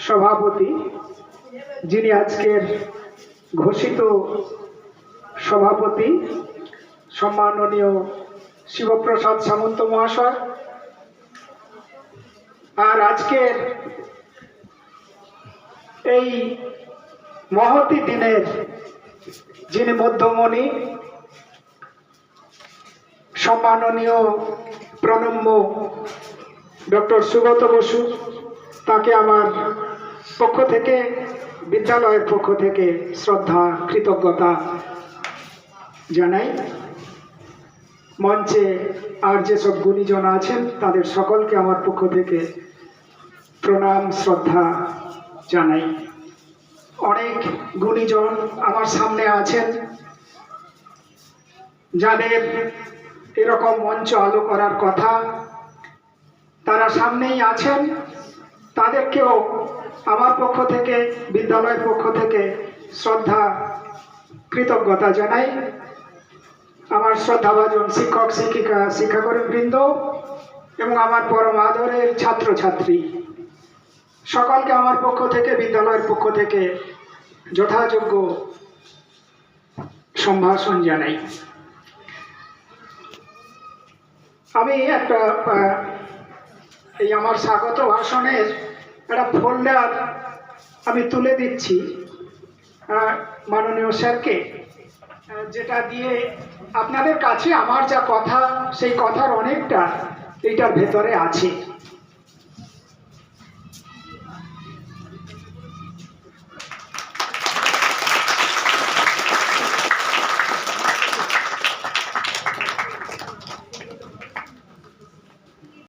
সভাপতি, যিনি আজকের ঘোষিত সভাপতি সম্মাননীয় শিবপ্রসাদ সামন্ত মহাশয়, আর আজকের এই মহতি দিনের যিনি মধ্যমণি সম্মাননীয় প্রণম্য ডক্টর সুগত বসু, তাকে আমার পক্ষ থেকে, বিদ্যালয়ের পক্ষ থেকে শ্রদ্ধা কৃতজ্ঞতা জানাই। মঞ্চে আর যেসব গুণীজন আছেন তাদের সকলকে আমার পক্ষ থেকে প্রণাম শ্রদ্ধা জানাই। অনেক গুণীজন আমার সামনে আছেন, যাদের এরকম মঞ্চ আলো করার কথা, তারা সামনেই আছেন। তাদেরকেও আমার পক্ষ থেকে, বিদ্যালয়ের পক্ষ থেকে শ্রদ্ধা কৃতজ্ঞতা জানাই। আমার শ্রদ্ধাভাজন শিক্ষক শিক্ষিকা শিক্ষাকর্মী বৃন্দ এবং আমার পরম আদরের ছাত্রছাত্রী সকলকে আমার পক্ষ থেকে, বিদ্যালয়ের পক্ষ থেকে যথাযোগ্য সম্ভাষণ জানাই। আমি এই আমার স্বাগত ভাষণের একটা ফোল্ডার আমি তুলে দিচ্ছি মাননীয় স্যারকে, যেটা দিয়ে আপনাদের কাছে আমার যা কথা, সেই কথার অনেকটা এইটার ভেতরে আছে।